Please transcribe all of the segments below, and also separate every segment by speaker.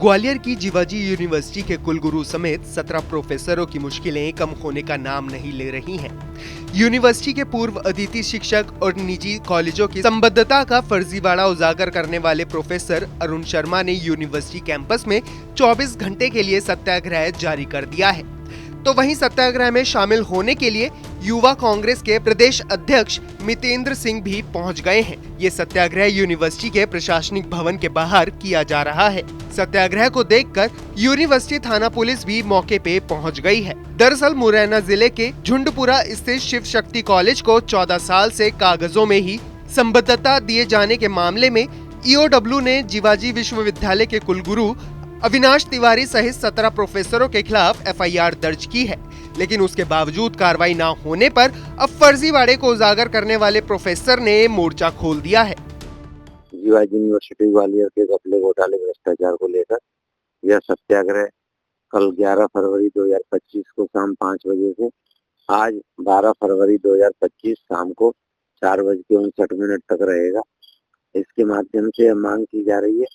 Speaker 1: ग्वालियर की जीवाजी यूनिवर्सिटी के कुलगुरु समेत 17 प्रोफेसरों की मुश्किलें कम होने का नाम नहीं ले रही हैं। यूनिवर्सिटी के पूर्व अतिथि शिक्षक और निजी कॉलेजों की संबद्धता का फर्जीवाड़ा उजागर करने वाले प्रोफेसर अरुण शर्मा ने यूनिवर्सिटी कैंपस में 24 घंटे के लिए सत्याग्रह जारी कर दिया है। तो वहीं सत्याग्रह में शामिल होने के लिए युवा कांग्रेस के प्रदेश अध्यक्ष मितेंद्र सिंह भी पहुंच गए हैं। ये सत्याग्रह यूनिवर्सिटी के प्रशासनिक भवन के बाहर किया जा रहा है। सत्याग्रह को देखकर यूनिवर्सिटी थाना पुलिस भी मौके पे पहुंच गई है। दरअसल मुरैना जिले के झुंडपुरा स्थित शिव शक्ति कॉलेज को 14 साल से कागजों में ही संबद्धता दिए जाने के मामले में ईओडब्ल्यू ने जीवाजी विश्वविद्यालय के कुलगुरु अविनाश तिवारी सहित 17 प्रोफेसरों के खिलाफ एफआईआर दर्ज की है, लेकिन उसके बावजूद कार्रवाई न होने पर अब फर्जीवाड़े को उजागर करने वाले प्रोफेसर ने मोर्चा खोल दिया है।
Speaker 2: जीवाजी यूनिवर्सिटी ग्वालियर के घपले घोटाले भ्रष्टाचार को लेकर यह सत्याग्रह कल 11 फरवरी 2025 को शाम 5 बजे से आज 12 फरवरी 2025 शाम को 4:59 तक रहेगा। इसके माध्यम से मांग की जा रही है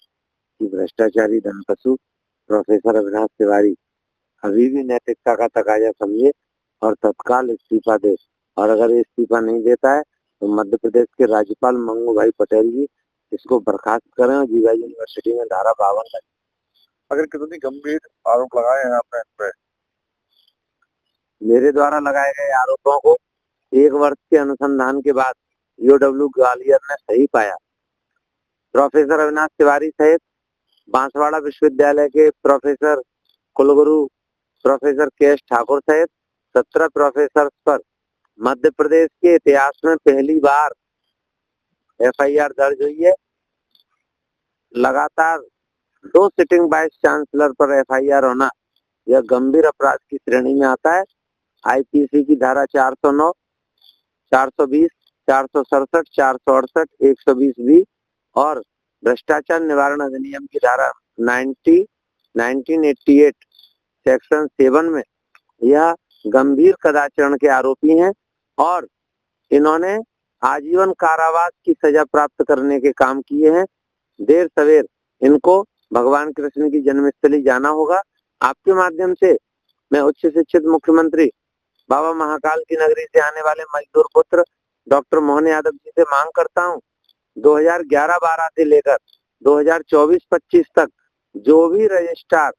Speaker 2: कि भ्रष्टाचारी धनकसू प्रोफेसर अविनाश तिवारी अभी भी नैतिकता का तकाजा समझे और तत्काल इस्तीफा दे, और अगर इस्तीफा नहीं देता है तो मध्य प्रदेश के राज्यपाल मंगू भाई पटेल जी इसको बर्खास्त करें और जीवाजी यूनिवर्सिटी में धारा 52 लगे।
Speaker 3: अगर कितनी गंभीर आरोप लगाए हैं आपने इन पे?
Speaker 2: मेरे द्वारा लगाए गए आरोपों को 1 वर्ष के अनुसंधान के बाद ईओडब्ल्यू ग्वालियर ने सही पाया। प्रोफेसर अविनाश तिवारी सहित बांसवाड़ा विश्वविद्यालय के प्रोफेसर कुलगुरु प्रोफेसर केएस ठाकुर सहित 17 प्रोफेसर पर मध्य प्रदेश के इतिहास में पहली बार एफआईआर दर्ज हुई है। लगातार 2 सिटिंग वाइस चांसलर पर एफआईआर होना यह गंभीर अपराध की श्रेणी में आता है। आईपीसी की धारा 409, 420, 467, 468, 120 बी और भ्रष्टाचार निवारण अधिनियम की धारा 1988 सेक्शन 7 में यह गंभीर कदाचरण के आरोपी हैं और इन्होंने आजीवन कारावास की सजा प्राप्त करने के काम किए हैं। देर सवेर इनको भगवान कृष्ण की जन्मस्थली जाना होगा। आपके माध्यम से मैं उच्च शिक्षित मुख्यमंत्री बाबा महाकाल की नगरी से आने वाले मजदूर पुत्र डॉक्टर मोहन यादव जी से मांग करता हूं, 2011-12 से लेकर 2024-25 तक जो भी रजिस्ट्रार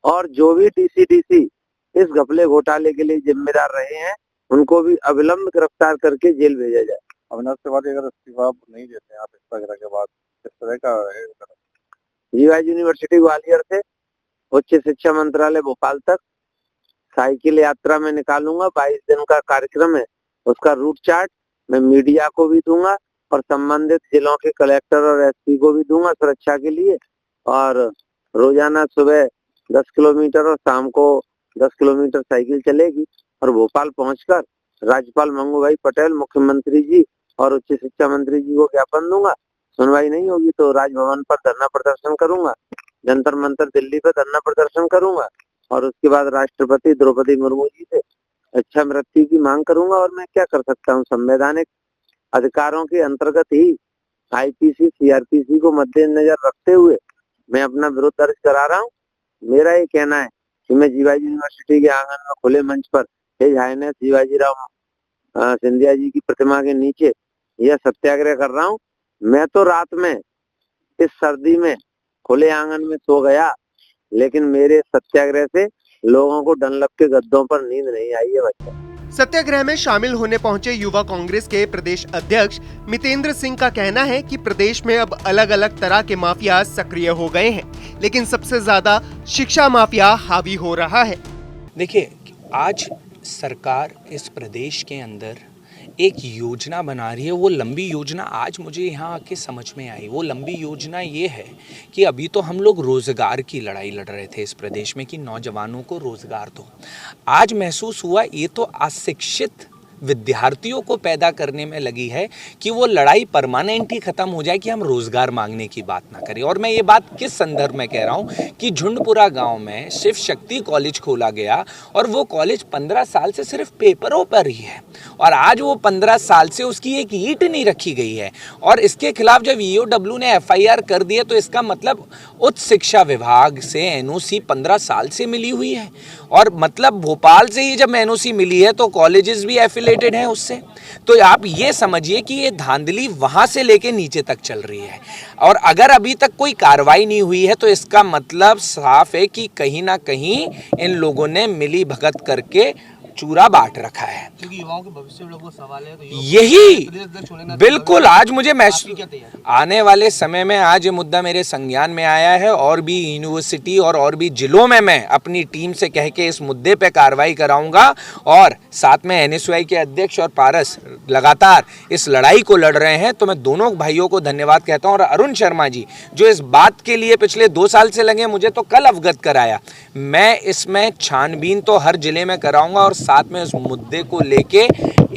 Speaker 2: और जो भी डीसी इस घपले घोटाले के लिए जिम्मेदार रहे हैं उनको भी अविलंब गिरफ्तार करके जेल भेजा जाए।
Speaker 3: अविनाश तिवारी अगर इस्तीफा नहीं देते हैं आप इस वगैरह के बाद, किस तरह का है?
Speaker 2: जीवाजी यूनिवर्सिटी ग्वालियर से उच्च शिक्षा मंत्रालय भोपाल तक साइकिल यात्रा में निकालूंगा। 22 दिन का कार्यक्रम है, उसका रूट चार्ट मैं मीडिया को भी दूंगा और संबंधित जिलों के कलेक्टर और एसपी को भी दूंगा सुरक्षा के लिए। और रोजाना सुबह 10 किलोमीटर और शाम को 10 किलोमीटर साइकिल चलेगी और भोपाल पहुंचकर राज्यपाल मंगू भाई पटेल, मुख्यमंत्री जी और उच्च शिक्षा मंत्री जी को ज्ञापन दूंगा। सुनवाई नहीं होगी तो राजभवन पर धरना प्रदर्शन करूंगा, जंतर मंतर दिल्ली पर धरना प्रदर्शन करूंगा और उसके बाद राष्ट्रपति द्रौपदी मुर्मू जी से अच्छा मृत्यु की मांग करूंगा। और मैं क्या कर सकता हूँ, संवैधानिक अधिकारों के अंतर्गत ही आईपीसी सीआरपीसी को मद्देनजर रखते हुए मैं अपना विरोध दर्ज करा रहा हूँ। मेरा ये कहना है कि मैं जीवाजी यूनिवर्सिटी के आंगन में खुले मंच पर हिज हाईनेस शिवाजी राव सिंधिया जी की प्रतिमा के नीचे यह सत्याग्रह कर रहा हूँ। मैं तो रात में इस सर्दी में खुले आंगन में सो गया, लेकिन मेरे सत्याग्रह से लोगों को डनलप के गद्दों पर नींद नहीं आई है। बच्चा
Speaker 1: सत्याग्रह में शामिल होने पहुंचे युवा कांग्रेस के प्रदेश अध्यक्ष मितेंद्र सिंह का कहना है कि प्रदेश में अब अलग अलग तरह के माफिया सक्रिय हो गए हैं, लेकिन सबसे ज्यादा शिक्षा माफिया हावी हो रहा है।
Speaker 4: देखिए, आज सरकार इस प्रदेश के अंदर एक योजना बना रही है। वो लंबी योजना आज मुझे यहाँ आके समझ में आई। वो लंबी योजना ये है कि अभी तो हम लोग रोज़गार की लड़ाई लड़ रहे थे इस प्रदेश में कि नौजवानों को रोज़गार दो। आज महसूस हुआ ये तो अशिक्षित विद्यार्थियों को पैदा करने में लगी है कि वो लड़ाई परमानेंट ही खत्म हो जाए कि हम रोजगार मांगने की बात ना करें। और मैं ये बात किस संदर्भ में कह रहा हूँ कि झुंडपुरा गांव में शिव शक्ति कॉलेज खोला गया और वो कॉलेज 15 साल से सिर्फ पेपरों पर ही है और आज वो 15 साल से उसकी एक ईंट नहीं रखी गई है। और इसके खिलाफ जब EOW ने FIR कर दिया तो इसका मतलब उच्च शिक्षा विभाग से NOC 15 साल से मिली हुई है और मतलब भोपाल से ही जब NOC मिली है तो कॉलेजेस भी एफिलेटेड हैं उससे। तो आप ये समझिए कि ये धांधली वहां से लेके नीचे तक चल रही है और अगर अभी तक कोई कार्रवाई नहीं हुई है तो इसका मतलब साफ है कि कहीं ना कहीं इन लोगों ने मिली भगत करके चूरा बांट रखा है।
Speaker 5: क्योंकि युवाओं के भविष्य में वो सवाल है, तो
Speaker 4: यही बिल्कुल आज मुझे आने वाले समय में आज ये मुद्दा मेरे संज्ञान में आया है और भी यूनिवर्सिटी और भी जिलों में मैं अपनी टीम से कह के इस मुद्दे पे कार्रवाई कराऊंगा और साथ में NSUI के अध्यक्ष और पारस लगातार इस लड़ाई को लड़ रहे हैं। तो मैं दोनों भाइयों को धन्यवाद कहता हूं और अरुण शर्मा जी जो इस बात के लिए पिछले 2 साल से लगे मुझे तो कल अवगत कराया। मैं इसमें छानबीन तो हर जिले में कराऊंगा और साथ में उस मुद्दे को लेके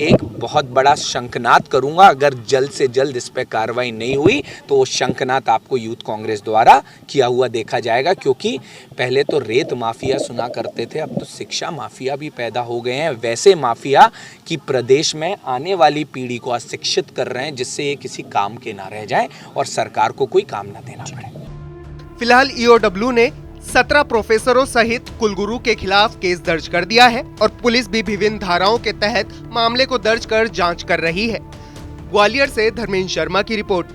Speaker 4: एक बहुत बड़ा शंखनाद करूंगा। अगर जल्द से जल्द इस पे कार्रवाई नहीं हुई तो वो शंखनाद आपको यूथ कांग्रेस द्वारा किया हुआ देखा जाएगा, क्योंकि पहले तो रेत माफिया सुना करते थे, अब तो शिक्षा माफिया भी पैदा हो गए हैं। वैसे माफिया कि प्रदेश में आने वाली पीढ़ी को अशिक्षित कर रहे हैं जिससे ये किसी काम के ना रह जाए और सरकार को कोई काम ना देना पड़े।
Speaker 1: फिलहाल EOW ने 17 प्रोफेसरों सहित कुलगुरु के खिलाफ केस दर्ज कर दिया है और पुलिस भी विभिन्न धाराओं के तहत मामले को दर्ज कर जांच कर रही है। ग्वालियर से धर्मेंद्र शर्मा की रिपोर्ट।